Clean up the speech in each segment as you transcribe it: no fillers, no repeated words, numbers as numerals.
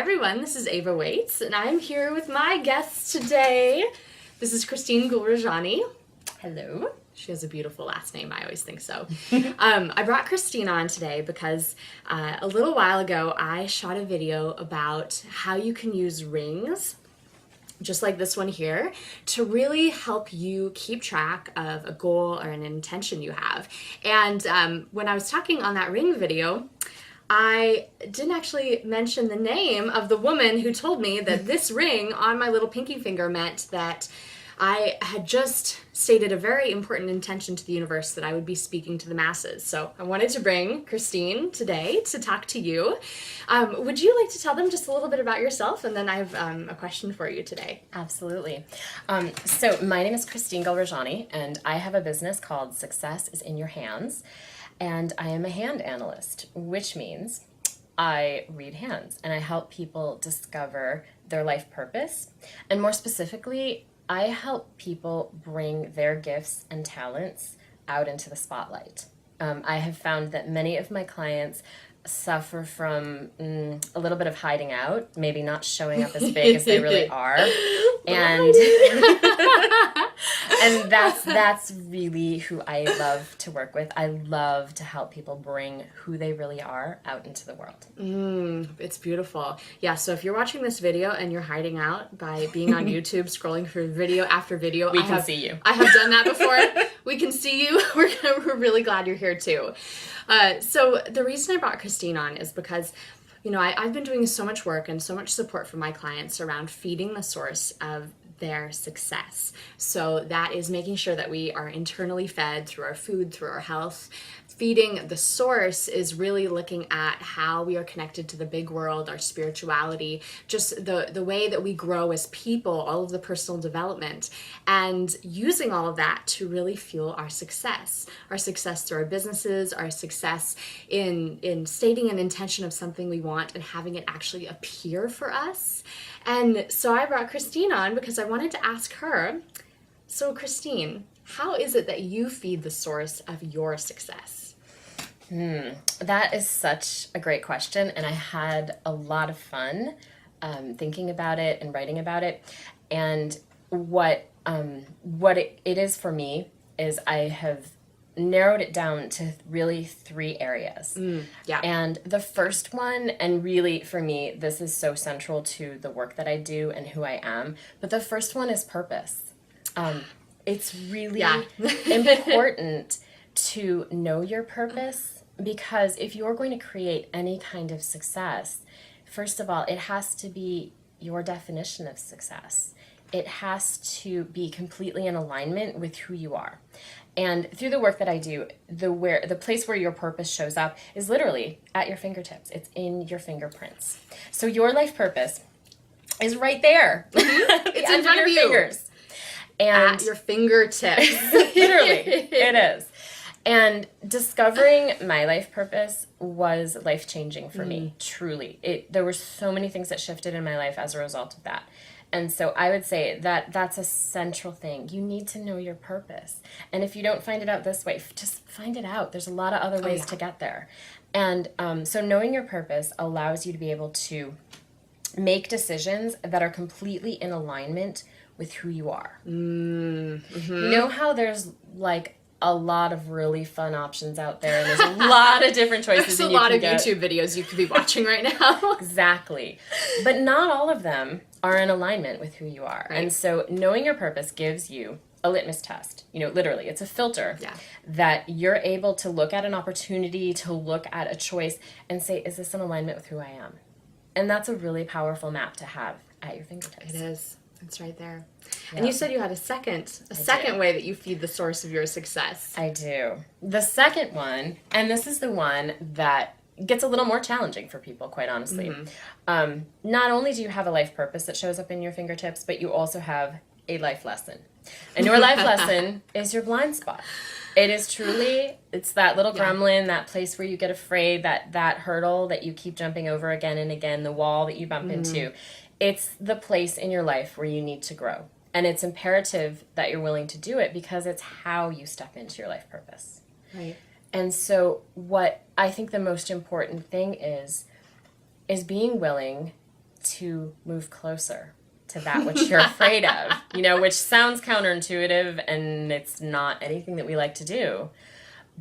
everyone, this is Ava Waits, and I'm here with my guests today. This is Christine Gulrajani. Hello. She has a beautiful last name, I always think so. I brought Christine on today because a little while ago I shot a video about how you can use rings, just like this one here, to really help you keep track of a goal or an intention you have. And when I was talking on that ring video, I didn't actually mention the name of the woman who told me that this ring on my little pinky finger meant that I had just stated a very important intention to the universe that I would be speaking to the masses. So I wanted to bring Christine today to talk to you. Would you like to tell them just a little bit about yourself? And then I have a question for you today. Absolutely. So my name is Christine Gulrajani, and I have a business called Success is in Your Hands. And I am a hand analyst, which means I read hands and I help people discover their life purpose. And more specifically, I help people bring their gifts and talents out into the spotlight. I have found that many of my clients suffer from a little bit of hiding out, maybe not showing up as big as they really are. And and that's really who I love to work with. I love to help people bring who they really are out into the world. It's beautiful. Yeah, so if you're watching this video and you're hiding out by being on YouTube, scrolling through video after video, we can see you. I have done that before. We can see you. We're really glad you're here too. So the reason I brought Christine on is because, you know, I've been doing so much work and so much support for my clients around feeding the source of their success. So that is making sure that we are internally fed through our food, through our health. Feeding the source is really looking at how we are connected to the big world, our spirituality, just the way that we grow as people, all of the personal development, and using all of that to really fuel our success through our businesses, our success in stating an intention of something we want and having it actually appear for us. And so I brought Christine on because I wanted to ask her, so Christine, how is it that you feed the source of your success? That is such a great question, and I had a lot of fun thinking about it and writing about it. And what it is for me is I have narrowed it down to really 3 areas. Yeah. And the first one, and really for me, this is so central to the work that I do and who I am, but the first one is purpose. It's really important to know your purpose, because if you're going to create any kind of success, first of all, it has to be your definition of success. It has to be completely in alignment with who you are. And through the work that I do, the place where your purpose shows up is literally at your fingertips. It's in your fingerprints. So your life purpose is right there. It's in front of you. Fingers. And at your fingertips. Literally, it is. And discovering my life purpose was life-changing for me, truly. There were so many things that shifted in my life as a result of that. And so I would say that that's a central thing. You need to know your purpose. And if you don't find it out this way, just find it out. There's a lot of other ways to get there. And so knowing your purpose allows you to be able to make decisions that are completely in alignment with who you are. You know how there's like a lot of really fun options out there, and there's a lot of different choices. There's a lot of YouTube videos you could be watching right now. Exactly. But not all of them are in alignment with who you are. Right. And so knowing your purpose gives you a litmus test. You know, literally, it's a filter that you're able to look at an opportunity, to look at a choice and say, is this in alignment with who I am? And that's a really powerful map to have at your fingertips. It is. It's right there. Yeah. And you said you had a second way that you feed the source of your success. I do. The second one, and this is the one that gets a little more challenging for people, quite honestly. Not only do you have a life purpose that shows up in your fingertips, but you also have a life lesson. And your life lesson is your blind spot. It is truly, it's that little gremlin, that place where you get afraid, that hurdle that you keep jumping over again and again, the wall that you bump into. It's the place in your life where you need to grow. And it's imperative that you're willing to do it because it's how you step into your life purpose. Right. And so what I think the most important thing is being willing to move closer to that which you're afraid of, which sounds counterintuitive, and it's not anything that we like to do.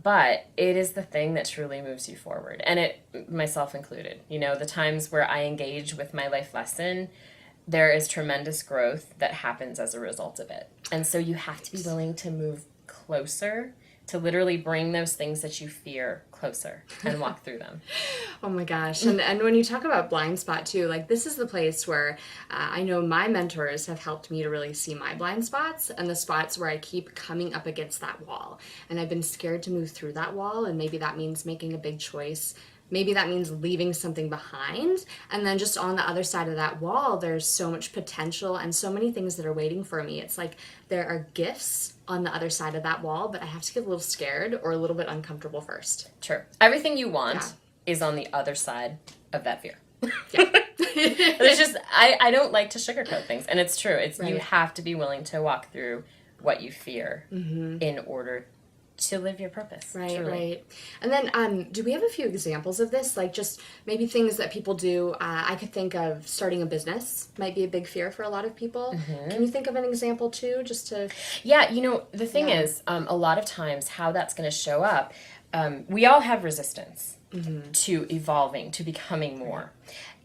But it is the thing that truly moves you forward. And it, myself included, the times where I engage with my life lesson, there is tremendous growth that happens as a result of it. And so you have to be willing to move closer, to literally bring those things that you fear closer and walk through them. Oh my gosh. And when you talk about blind spot too, like this is the place where I know my mentors have helped me to really see my blind spots and the spots where I keep coming up against that wall. And I've been scared to move through that wall, and maybe that means making a big choice. Maybe that means leaving something behind. And then just on the other side of that wall, there's so much potential and so many things that are waiting for me. It's like there are gifts on the other side of that wall, but I have to get a little scared or a little bit uncomfortable first. True. Everything you want is on the other side of that fear. Yeah. There's just, I don't like to sugarcoat things. And it's true. It's Right. You have to be willing to walk through what you fear in order to live your purpose. Right, truly. right. And then do we have a few examples of this? Like just maybe things that people do. I could think of starting a business might be a big fear for a lot of people. Can you think of an example too, just to... Yeah, the thing is, a lot of times how that's going to show up, we all have resistance to evolving, to becoming more.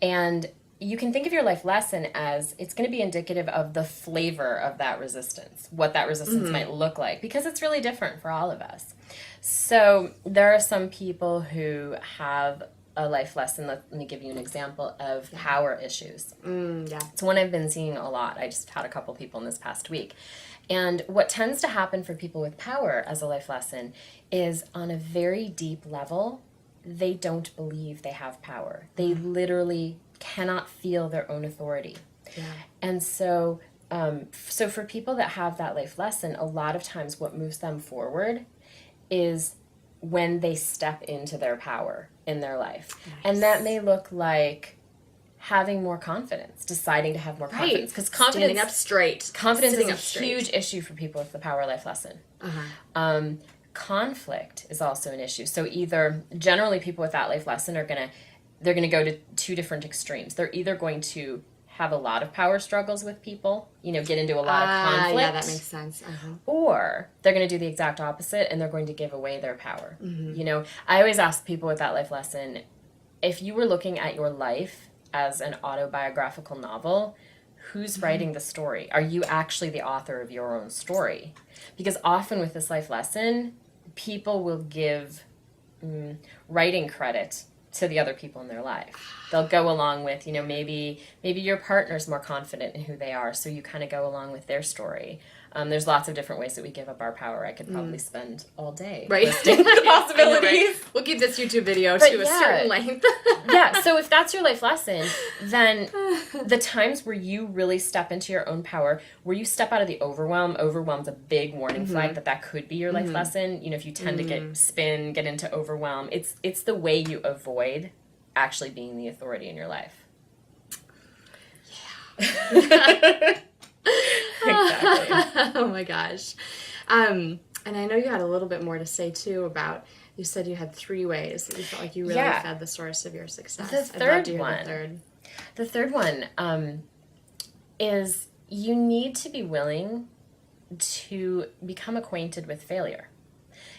And you can think of your life lesson as it's going to be indicative of the flavor of that resistance, what that resistance might look like, because it's really different for all of us. So there are some people who have a life lesson. Let me give you an example of power issues. It's one I've been seeing a lot. I just had a couple people in this past week. And what tends to happen for people with power as a life lesson is on a very deep level, they don't believe they have power. They literally cannot feel their own authority. Yeah. And so for people that have that life lesson, a lot of times what moves them forward is when they step into their power in their life. Nice. And that may look like having more confidence, deciding to have more confidence. Because confidence... Standing up straight. Confidence is a huge issue for people with the power life lesson. Conflict is also an issue. So either, generally people with that life lesson are they're going to go to two different extremes. They're either going to have a lot of power struggles with people, get into a lot of conflict. Yeah, that makes sense. Or they're going to do the exact opposite and they're going to give away their power. I always ask people with that life lesson, if you were looking at your life as an autobiographical novel, who's writing the story? Are you actually the author of your own story? Because often with this life lesson, people will give writing credit to the other people in their life. They'll go along with, maybe your partner's more confident in who they are, so you kind of go along with their story. There's lots of different ways that we give up our power. I could probably spend all day listing the possibilities. Right. We'll keep this YouTube video to a certain length. So if that's your life lesson, then the times where you really step into your own power, where you step out of the overwhelm's a big warning flag that could be your life lesson. If you tend to get into overwhelm, it's the way you avoid actually being the authority in your life. Yeah. Exactly. Oh my gosh. And I know you had a little bit more to say too about, you said you had 3 ways that you felt like you really fed the source of your success. The third one is you need to be willing to become acquainted with failure.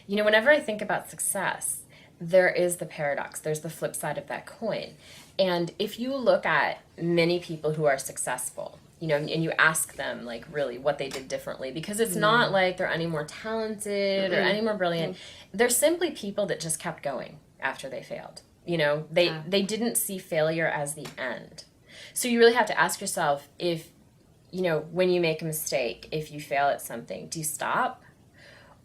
Whenever I think about success, there is the paradox. There's the flip side of that coin. And if you look at many people who are successful, and you ask them, like, really what they did differently, because it's not like they're any more talented or any more brilliant. They're simply people that just kept going after they failed. They didn't see failure as the end. So you really have to ask yourself if, when you make a mistake, if you fail at something, do you stop?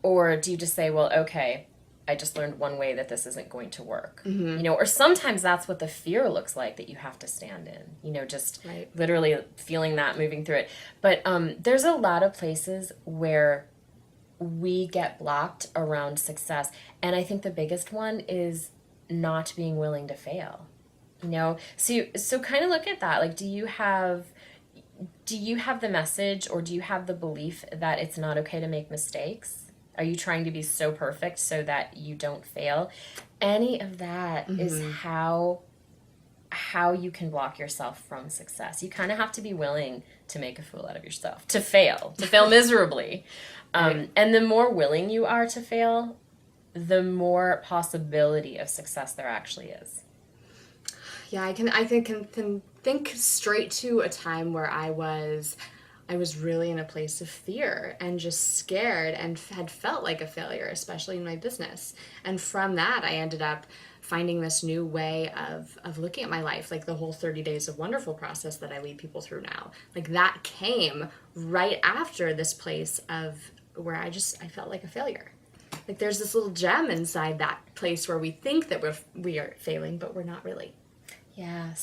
Or do you just say, well, okay, I just learned one way that this isn't going to work. Or sometimes that's what the fear looks like that you have to stand in, just literally feeling that, moving through it. But there's a lot of places where we get blocked around success. And I think the biggest one is not being willing to fail. So kind of look at that. Like, do you have the message, or do you have the belief that it's not okay to make mistakes? Are you trying to be so perfect so that you don't fail? Any of that is how how you can block yourself from success. You kind of have to be willing to make a fool out of yourself, to fail miserably. Right. And the more willing you are to fail, the more possibility of success there actually is. Yeah, I can think straight to a time where I was really in a place of fear and just scared and had felt like a failure, especially in my business. And from that, I ended up finding this new way of looking at my life, like the whole 30 days of wonderful process that I lead people through now. Like that came right after this place of where I felt like a failure. Like there's this little gem inside that place where we think that we are failing, but we're not really. Yeah,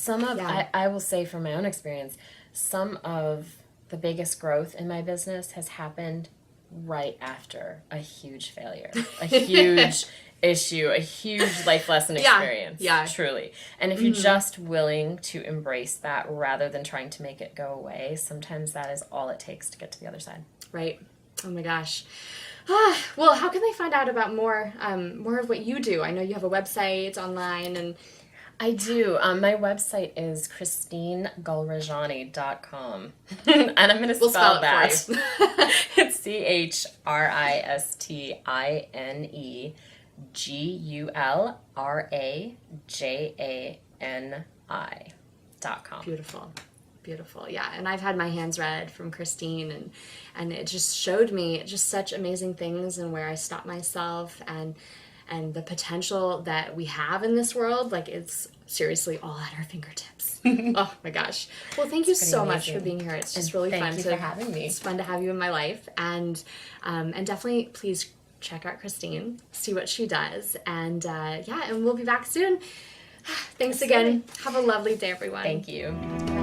I will say from my own experience, some of the biggest growth in my business has happened right after a huge failure, a huge issue, a huge life lesson experience. Yeah. Truly. And if you're just willing to embrace that rather than trying to make it go away, sometimes that is all it takes to get to the other side. Right. Oh my gosh. Well, how can they find out about more of what you do? I know you have a website online and I do. My website is ChristineGulrajani.com. And I'm going to spell that. For you. It's ChristineGulrajani.com. Beautiful. Beautiful. Yeah. And I've had my hands read from Christine and it just showed me just such amazing things and where I stopped myself and the potential that we have in this world. Like it's seriously all at our fingertips. Oh my gosh. Well, thank you so much for being here. It's just really fun for having me. It's fun to have you in my life. And definitely please check out Christine, see what she does. And and we'll be back soon. Thanks again. Have a lovely day, everyone. Thank you.